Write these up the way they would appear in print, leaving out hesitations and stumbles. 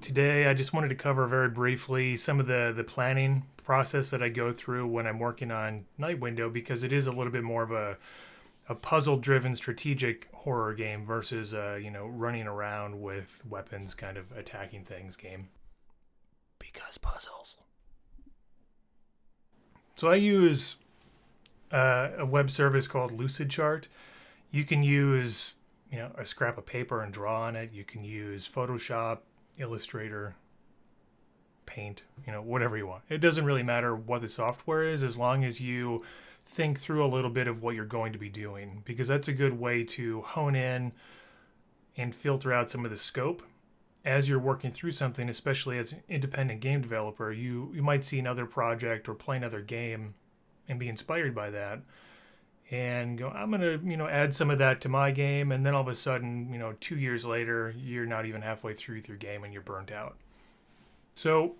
Today, I just wanted to cover very briefly some of the planning process that I go through when I'm working on Night Window, because it is a little bit more of a puzzle-driven strategic horror game versus running around with weapons kind of attacking things game. Because puzzles. So I use a web service called LucidChart. You can use a scrap of paper and draw on it. You can use Photoshop, Illustrator, Paint, whatever you want. It doesn't really matter what the software is, as long as you think through a little bit of what you're going to be doing, because that's a good way to hone in and filter out some of the scope as you're working through something. Especially as an independent game developer, you might see another project or play another game and be inspired by that and go, I'm going to add some of that to my game, and then all of a sudden 2 years later you're not even halfway through with your game and you're burnt out. So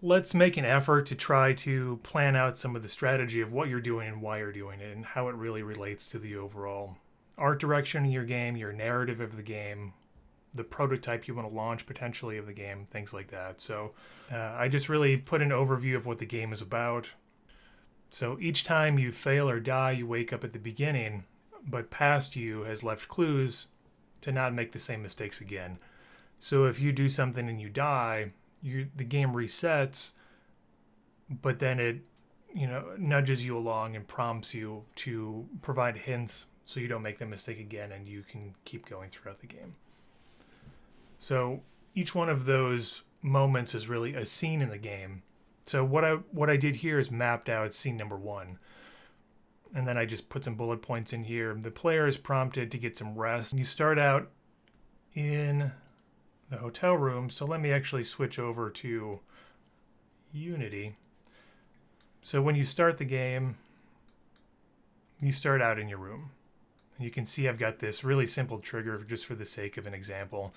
let's make an effort to try to plan out some of the strategy of what you're doing and why you're doing it and how it really relates to the overall art direction of your game, your narrative of the game, the prototype you want to launch potentially of the game, things like that. So I just really put an overview of what the game is about. So each time you fail or die, you wake up at the beginning, but past you has left clues to not make the same mistakes again. So if you do something and you die, the game resets, but then it nudges you along and prompts you to provide hints so you don't make the mistake again, and you can keep going throughout the game. So each one of those moments is really a scene in the game. So what I did here is mapped out scene number 1. And then I just put some bullet points in here. The player is prompted to get some rest. You start out in the hotel room. So let me actually switch over to Unity. So when you start the game, you start out in your room. And you can see I've got this really simple trigger just for the sake of an example.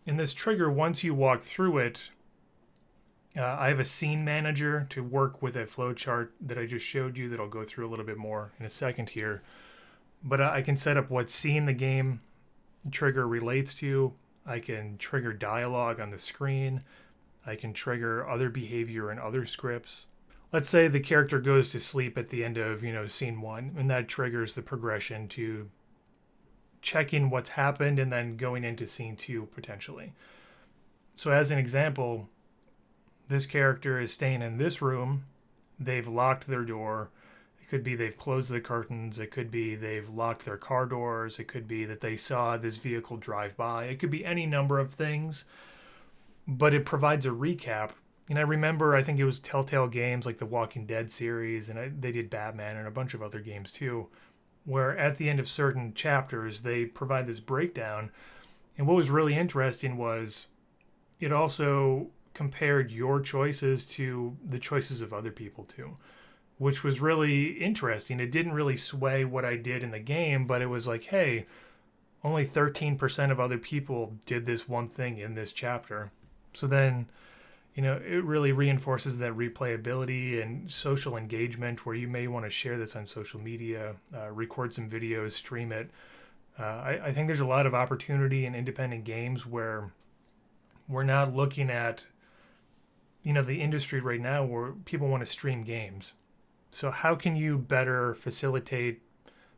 In this trigger, once you walk through it, I have a scene manager to work with a flowchart that I just showed you that I'll go through a little bit more in a second here. But I can set up what scene the game trigger relates to. I can trigger dialogue on the screen. I can trigger other behavior in other scripts. Let's say the character goes to sleep at the end of, scene 1, and that triggers the progression to checking what's happened and then going into scene 2 potentially. So as an example, this character is staying in this room. They've locked their door. It could be they've closed the curtains. It could be they've locked their car doors. It could be that they saw this vehicle drive by. It could be any number of things, but it provides a recap. And I remember, I think it was Telltale Games like the Walking Dead series, and they did Batman and a bunch of other games too, where at the end of certain chapters, they provide this breakdown. And what was really interesting was it also compared your choices to the choices of other people too, which was really interesting. It didn't really sway what I did in the game, but it was like, hey, only 13% of other people did this one thing in this chapter. So then, it really reinforces that replayability and social engagement, where you may want to share this on social media, record some videos, stream it. I think there's a lot of opportunity in independent games where we're not looking at the industry right now where people want to stream games. So how can you better facilitate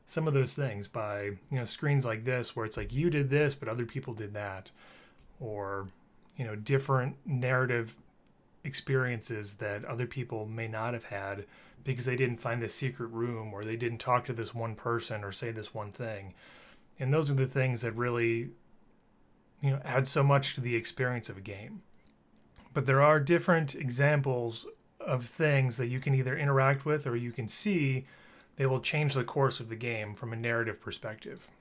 some of those things by, screens like this, where it's like you did this, but other people did that, or, different narrative experiences that other people may not have had because they didn't find this secret room, or they didn't talk to this one person or say this one thing. And those are the things that really, add so much to the experience of a game. But there are different examples of things that you can either interact with or you can see. They will change the course of the game from a narrative perspective.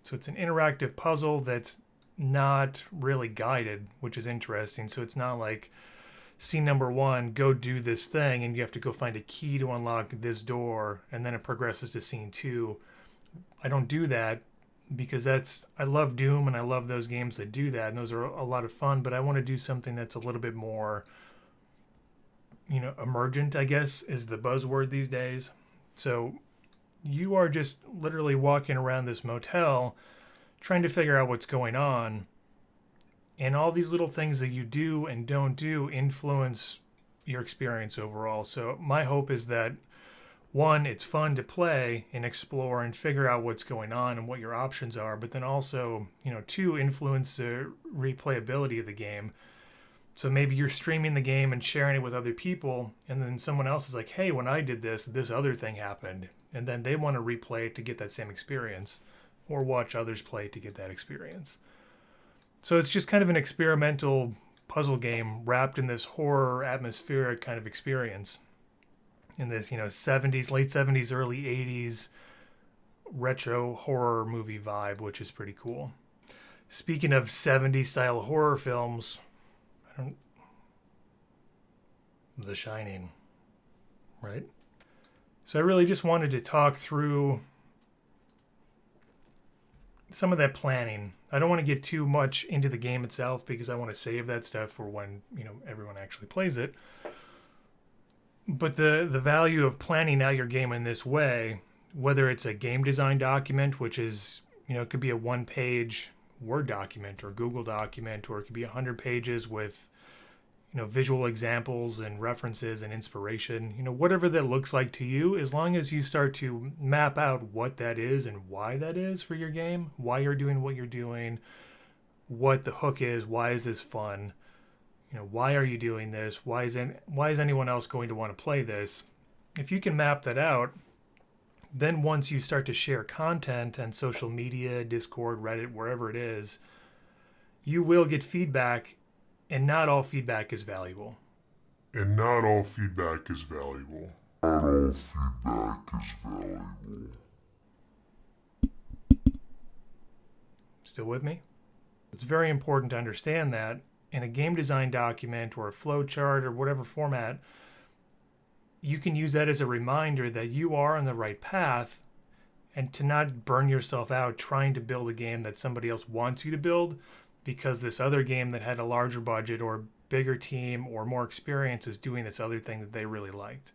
So it's an interactive puzzle that's not really guided, which is interesting. So it's not like scene number 1, go do this thing, and you have to go find a key to unlock this door, and then it progresses to scene 2. I don't do that because I love Doom and I love those games that do that, and those are a lot of fun, but I want to do something that's a little bit more, emergent, I guess, is the buzzword these days. So you are just literally walking around this motel trying to figure out what's going on, And all these little things that you do and don't do influence your experience overall. So my hope is that, one, it's fun to play and explore and figure out what's going on and what your options are, but then also, two, influence the replayability of the game. So maybe you're streaming the game and sharing it with other people, and then someone else is like, hey, when I did this, this other thing happened. And then they want to replay it to get that same experience, or watch others play to get that experience. So it's just kind of an experimental puzzle game wrapped in this horror atmospheric kind of experience. In this, 70s, late 70s, early 80s retro horror movie vibe, which is pretty cool. Speaking of 70s style horror films, The Shining, right? So I really just wanted to talk through some of that planning. I don't want to get too much into the game itself because I want to save that stuff for when, everyone actually plays it. But the value of planning out your game in this way, whether it's a game design document, which is, it could be a one-page Word document or Google document, or it could be 100 pages with, visual examples and references and inspiration, whatever that looks like to you, as long as you start to map out what that is and why that is for your game, why you're doing what you're doing, what the hook is, why is this fun, why are you doing this? Why is anyone else going to want to play this? If you can map that out, then once you start to share content on social media, Discord, Reddit, wherever it is, you will get feedback, and not all feedback is valuable. Not all feedback is valuable. Still with me? It's very important to understand that in a game design document or a flow chart or whatever format, you can use that as a reminder that you are on the right path, and to not burn yourself out trying to build a game that somebody else wants you to build because this other game that had a larger budget or bigger team or more experience is doing this other thing that they really liked.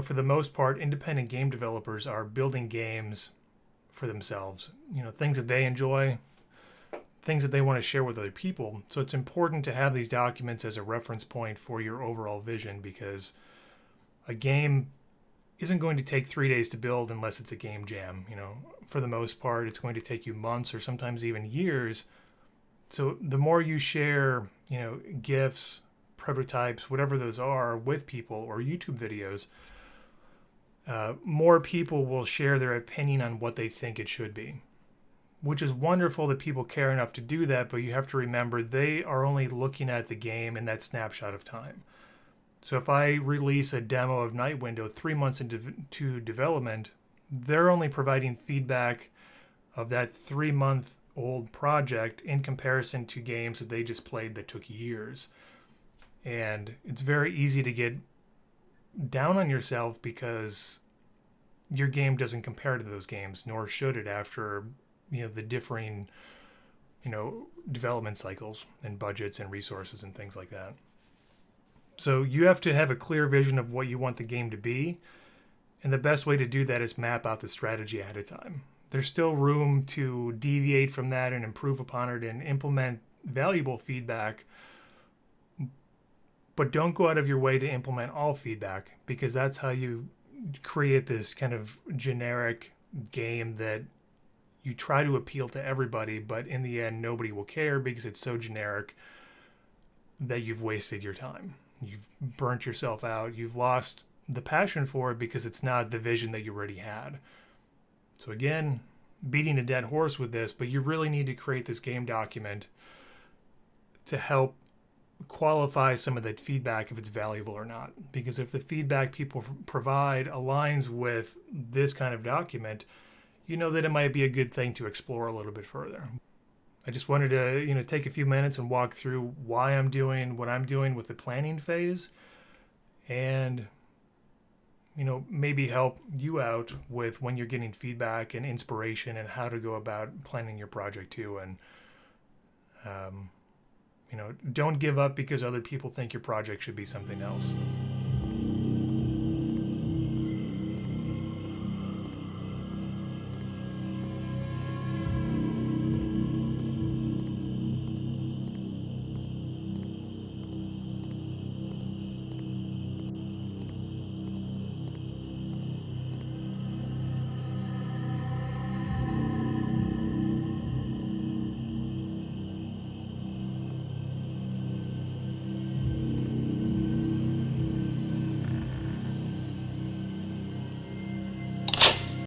For the most part, independent game developers are building games for themselves, things that they enjoy, things that they want to share with other people. So it's important to have these documents as a reference point for your overall vision, because a game isn't going to take 3 days to build unless it's a game jam. For the most part, it's going to take you months or sometimes even years. So the more you share, GIFs, prototypes, whatever those are, with people, or YouTube videos, more people will share their opinion on what they think it should be. Which is wonderful that people care enough to do that, but you have to remember they are only looking at the game in that snapshot of time. So if I release a demo of Night Window 3 months into development, they're only providing feedback of that 3-month-old project in comparison to games that they just played that took years. And it's very easy to get down on yourself because your game doesn't compare to those games, nor should it after the differing, development cycles and budgets and resources and things like that. So you have to have a clear vision of what you want the game to be. And the best way to do that is map out the strategy ahead of time. There's still room to deviate from that and improve upon it and implement valuable feedback. But don't go out of your way to implement all feedback, because that's how you create this kind of generic game that you try to appeal to everybody, but in the end, nobody will care because it's so generic that you've wasted your time. You've burnt yourself out. You've lost the passion for it because it's not the vision that you already had. So again, beating a dead horse with this, but you really need to create this game document to help qualify some of that feedback if it's valuable or not. Because if the feedback people provide aligns with this kind of document, that it might be a good thing to explore a little bit further. I just wanted to, take a few minutes and walk through why I'm doing what I'm doing with the planning phase, and, maybe help you out with when you're getting feedback and inspiration and how to go about planning your project too. And, don't give up because other people think your project should be something else.